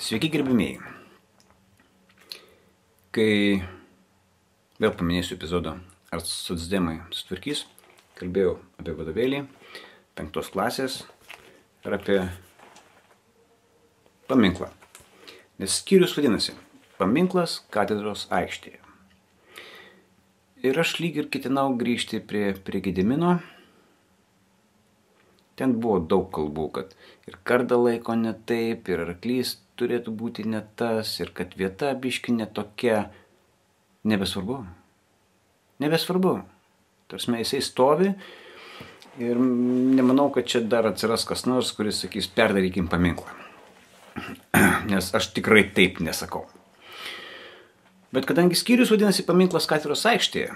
Sveiki gerbimieji. Kai vėl paminėsiu epizodą, ar socdemai sutvarkys, kalbėjau apie vadovėlį 5 klasės ir apie paminklą. Nes skyrius vadinasi Paminklas katedros aikštėje. Ir aš lyg ir ketinau grįžti prie Gedimino. Ten buvo daug kalbų, kad ir kardą laiko ne taip, ir arklys turėtų būti ne tas, ir kad vieta biški netokia. Nebesvarbu. Tarsi jisai stovi ir nemanau, kad čia dar atsiras kas nors, kuris sakys, perdarykim paminklą. Nes aš tikrai taip nesakau. Bet kadangi skyrius vadinasi Paminklas katedros aikštėje,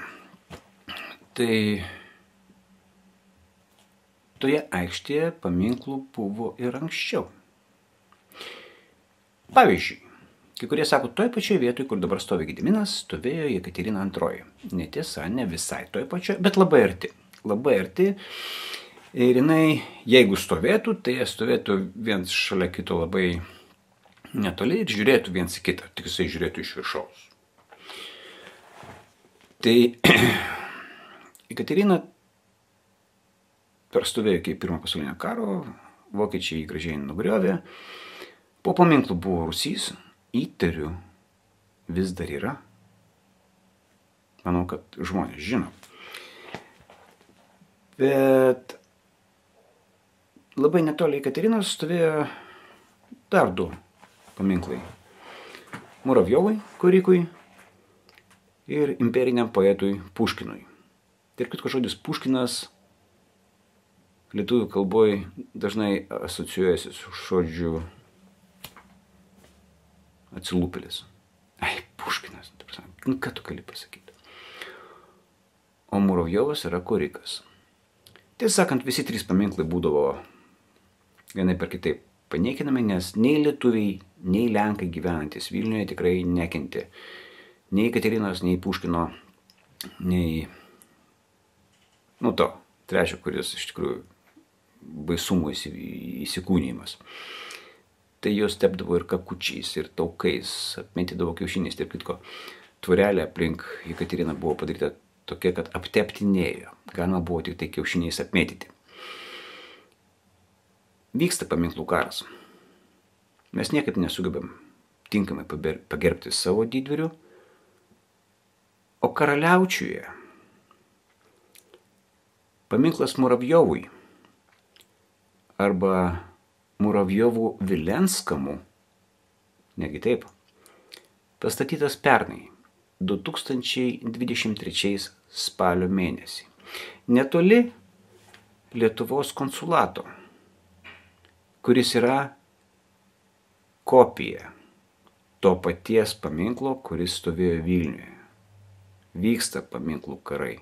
tai toje aikštėje paminklų buvo ir anksčiau. Pavyzdžiui, kai kurie sako, toj pačioje vietoje, kur dabar stovi Gediminas, stovėjo Jekaterina II. Netiesa, ne visai toj pačioje, bet labai arti. Labai arti. Ir jinai, jeigu stovėtų, tai jie stovėtų viens šalia kito labai netoli ir žiūrėtų viens į kitą. Tik jisai žiūrėtų iš viršaus. Tai Jekaterina perstovėjo iki Pirmo pasaulinio karo, vokiečiai jį gražiai nugriovė. Po paminklu buvo rūsys, įtariu, vis dar yra. Manau, kad žmonės žino. Bet labai netoli Jekaterinos stovėjo dar 2 paminklai. Muravjovui, Kurikui ir imperiniam poetui Puškinui. Tarp kitko žodis Puškinas lietuvių kalboje dažnai asocijuojasi su žodžiu atsilūpėlis. Ai, Puškinas, ką tu gali pasakyti? O Muravjovas yra Kurikas. Tiesą sakant, visi 3 paminklai būdavo vienai per kitaip paniekinami, nes nei lietuviai, nei lenkai gyvenantis Vilniuje tikrai nekentė nei Jekaterinos, nei Puškino, nei to trečio, kuris iš tikrųjų baisumų įsikūnijimas. Tai jos tepdavo ir kakučiais, ir taukais, apmėtydavo kiaušiniais. Tarp kitko, tvorelė aplink Jekateriną buvo padaryta tokia, kad apteptinėjo. Galima buvo tik tai kiaušiniais apmėtyti. Vyksta paminklų karas. Mes niekaip nesugebam tinkamai pagerbti savo didvyrių. O Karaliaučiuje paminklas Muravjovui arba Muravjovų Vilenskam, negi taip, pastatytas pernai, 2023 spalio mėnesį. Netoli Lietuvos konsulato, kuris yra kopija to paties paminklo, kuris stovėjo Vilniuje. Vyksta paminklų karai.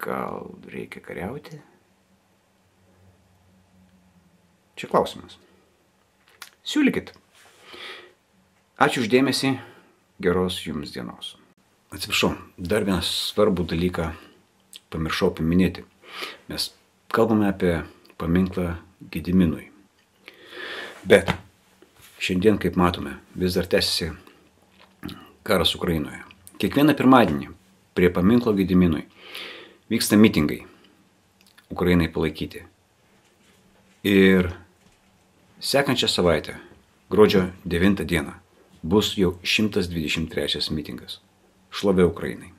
Gal reikia kariauti? Čia klausimas. Siūlykit. Ačiū už dėmesį. Geros jums dienos. Atsiprašau, dar vieną svarbų dalyką pamiršau paminėti. Mes kalbame apie paminklą Gediminui. Bet šiandien, kaip matome, vis dar tęsiasi karas Ukrainoje. Kiekvieną pirmadienį prie paminklo Gediminui vyksta mitingai Ukrainai palaikyti. Ir sekančią savaitę, gruodžio 9 dieną, bus jau 123 mitingas. Šlovė Ukrainai.